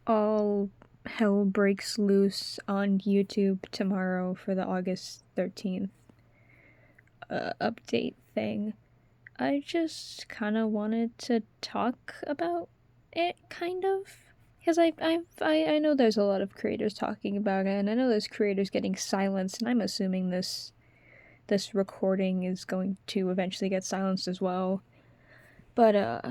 all hell breaks loose on YouTube tomorrow for the August 13th update thing. I just kind of wanted to talk about it, kind of. Because I know there's a lot of creators talking about it, and I know there's creators getting silenced, and I'm assuming this recording is going to eventually get silenced as well. But,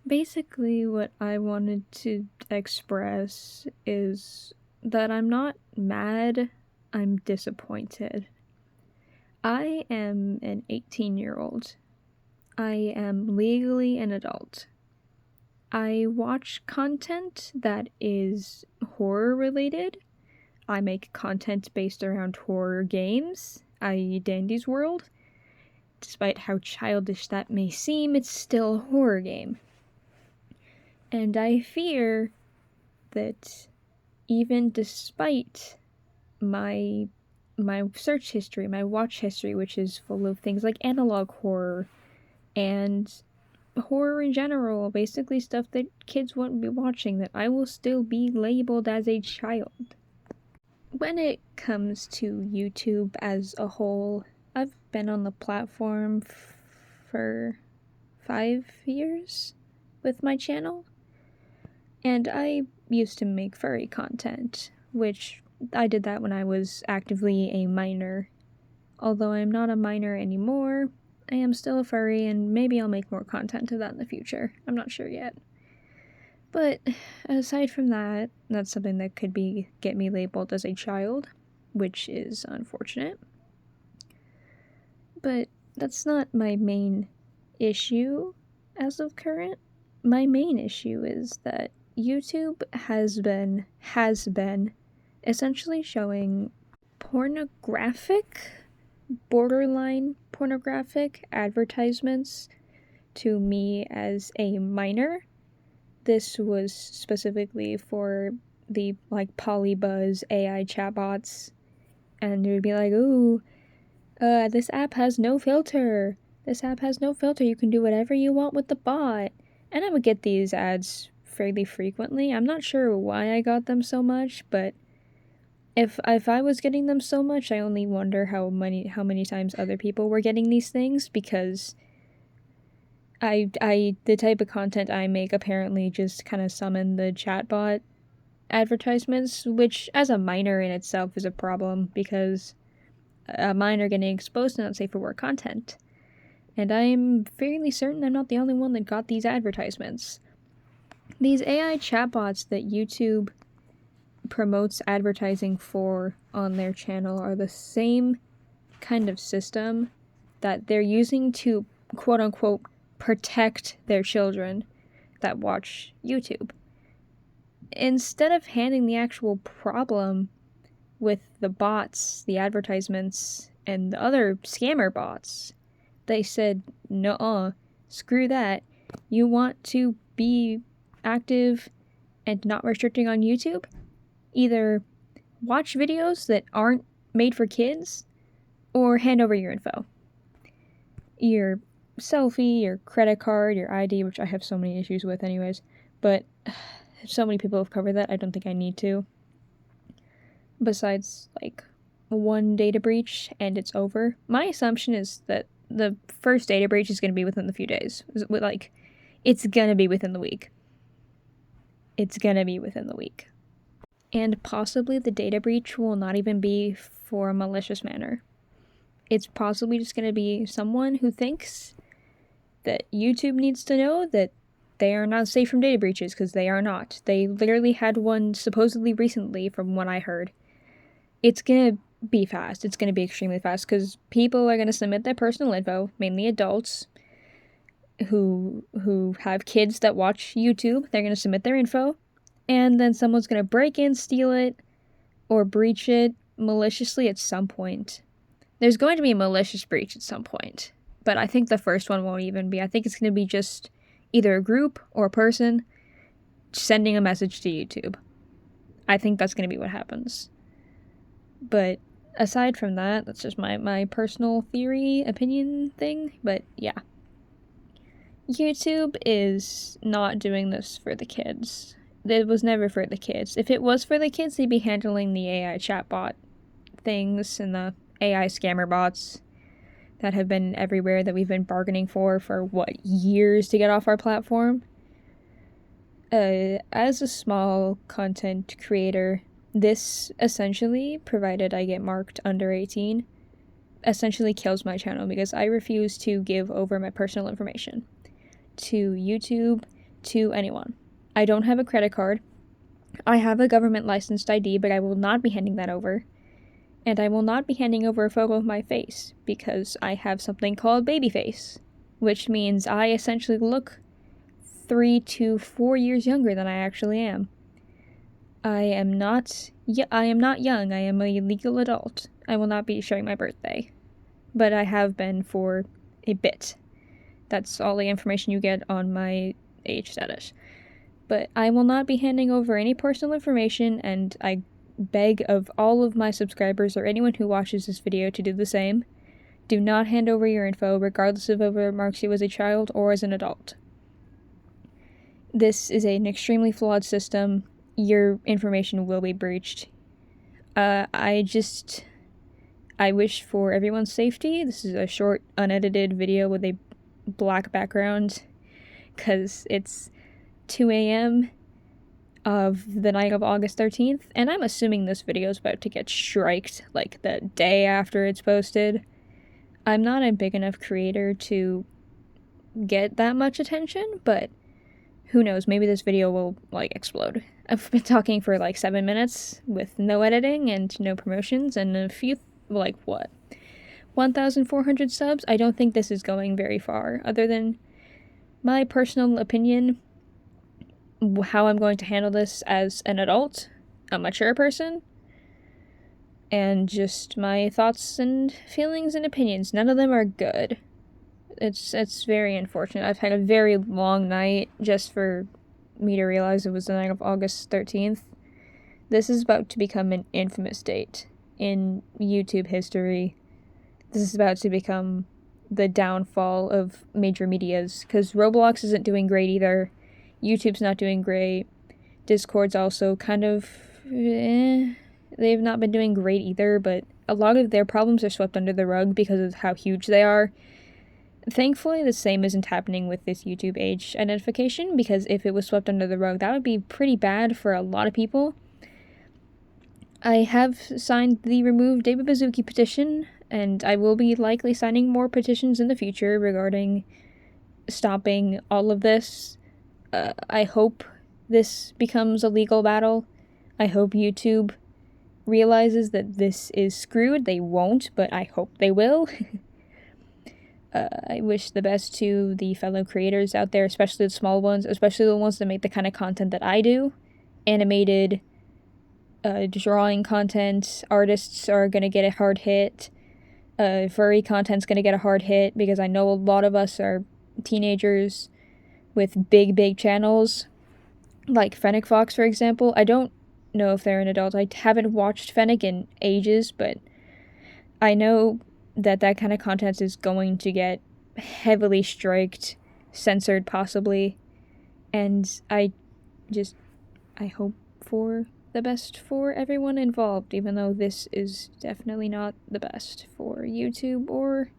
basically what I wanted to express is that I'm not mad, I'm disappointed. I am an 18-year-old. I am legally an adult. I watch content that is horror related. I make content based around horror games, i.e. Dandy's World. Despite how childish that may seem, it's still a horror game. And I fear that even despite my search history, my watch history, which is full of things like analog horror and horror in general, basically stuff that kids won't be watching, that I will still be labeled as a child. When it comes to YouTube as a whole, I've been on the platform for 5 years with my channel, and I used to make furry content, which I did that when I was actively a minor. Although I'm not a minor anymore, I am still a furry, and maybe I'll make more content of that in the future. I'm not sure yet. But aside from that, that's something that could get me labeled as a child, which is unfortunate. But that's not my main issue as of current. My main issue is that YouTube has been essentially showing borderline pornographic advertisements to me as a minor. This was specifically for the Polybuzz AI chatbots, and it would be like, ooh, this app has no filter. This app has no filter. You can do whatever you want with the bot. And I would get these ads fairly frequently. I'm not sure why I got them so much, but if I was getting them so much, I only wonder how many times other people were getting these things, because the type of content I make apparently just kind of summon the chatbot advertisements, which as a minor in itself is a problem, because a minor getting exposed to unsafe for work content. And I'm fairly certain I'm not the only one that got these advertisements. These AI chatbots that YouTube promotes advertising for on their channel are the same kind of system that they're using to quote-unquote protect their children that watch YouTube. Instead of handling the actual problem with the bots, the advertisements, and the other scammer bots, they said, nuh-uh, screw that. You want to be active and not restricting on YouTube? Either watch videos that aren't made for kids, or hand over your info. Your selfie, your credit card, your ID, which I have so many issues with anyways, but so many people have covered that, I don't think I need to. Besides, one data breach and it's over. My assumption is that the first data breach is going to be within a few days. It's going to be within the week. It's going to be within the week. And possibly the data breach will not even be for a malicious manner. It's possibly just going to be someone who thinks that YouTube needs to know that they are not safe from data breaches, because they are not. They literally had one supposedly recently, from what I heard. It's going to be fast. It's going to be extremely fast, because people are going to submit their personal info, mainly adults who have kids that watch YouTube. They're going to submit their info, and then someone's going to break in, steal it, or breach it maliciously at some point. There's going to be a malicious breach at some point, but I think the first one won't even be. I think it's going to be just either a group or a person sending a message to YouTube. I think that's going to be what happens. But aside from that, that's just my personal theory, opinion thing, but yeah. YouTube is not doing this for the kids. it was never for the kids. If it was for the kids, they'd be handling the AI chatbot things and the AI scammer bots that have been everywhere that we've been bargaining for what, years to get off our platform. As a small content creator, this essentially, provided I get marked under 18, essentially kills my channel because I refuse to give over my personal information to YouTube, to anyone. I don't have a credit card. I have a government licensed ID, but I will not be handing that over. And I will not be handing over a photo of my face because I have something called baby face, which means I essentially look 3 to 4 years younger than I actually am. I am not young. I am a legal adult. I will not be sharing my birthday, but I have been for a bit. That's all the information you get on my age status. But I will not be handing over any personal information, and I beg of all of my subscribers or anyone who watches this video to do the same. Do not hand over your info, regardless of whether it marks you as a child or as an adult. This is an extremely flawed system. Your information will be breached. I wish for everyone's safety. This is a short, unedited video with a black background, because it's 2 a.m. of the night of August 13th, and I'm assuming this video is about to get striked, like, the day after it's posted. I'm not a big enough creator to get that much attention, but who knows, maybe this video will, like, explode. I've been talking for, 7 minutes with no editing and no promotions and a few, 1,400 subs? I don't think this is going very far, other than my personal opinion, how I'm going to handle this as an adult, a mature person, and just my thoughts and feelings and opinions. None of them are good. It's very unfortunate. I've had a very long night just for me to realize it was the night of August 13th. This is about to become an infamous date in YouTube history. This is about to become the downfall of major medias, because Roblox isn't doing great either. YouTube's not doing great. Discord's also kind of they've not been doing great either, but a lot of their problems are swept under the rug because of how huge they are. Thankfully, the same isn't happening with this YouTube age identification, because if it was swept under the rug, that would be pretty bad for a lot of people. I have signed the Remove David Baszucki petition, and I will be likely signing more petitions in the future regarding stopping all of this. I hope this becomes a legal battle. I hope YouTube realizes that this is screwed. They won't, but I hope they will. I wish the best to the fellow creators out there, especially the small ones, especially the ones that make the kind of content that I do. Animated, drawing content, artists are going to get a hard hit. Furry content's going to get a hard hit, because I know a lot of us are teenagers with big channels, like Fennec Fox, for example. I don't know if they're an adult. I haven't watched Fennec in ages, but I know that kind of content is going to get heavily striked, censored possibly, and I hope for the best for everyone involved, even though this is definitely not the best for YouTube or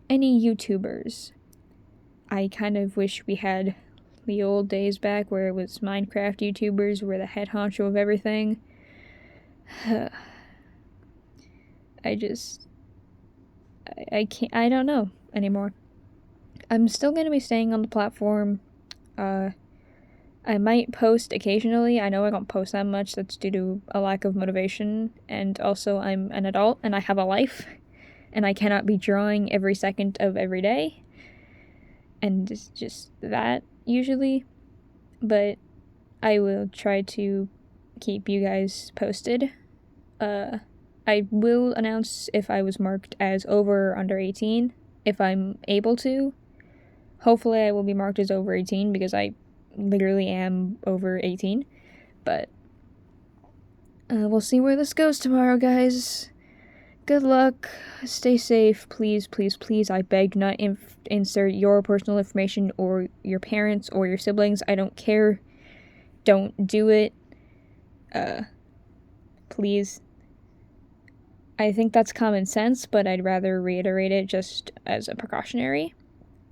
any YouTubers. I kind of wish we had the old days back where it was Minecraft YouTubers were the head honcho of everything. I don't know anymore. I'm still going to be staying on the platform. I might post occasionally. I know I don't post that much. That's due to a lack of motivation. And also, I'm an adult and I have a life. And I cannot be drawing every second of every day. And it's just that, usually. But I will try to keep you guys posted. I will announce if I was marked as over or under 18, if I'm able to. Hopefully I will be marked as over 18, because I literally am over 18. But we'll see where this goes tomorrow, guys. Good luck. Stay safe. Please, please, please. I beg, do not insert your personal information or your parents or your siblings. I don't care. don't do it. Please. I think that's common sense, but I'd rather reiterate it just as a precautionary.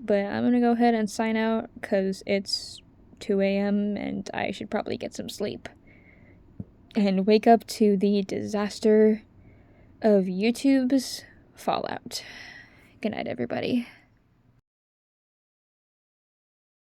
But I'm gonna go ahead and sign out because it's 2 a.m. and I should probably get some sleep. And wake up to the disaster of YouTube's fallout. Good night, everybody.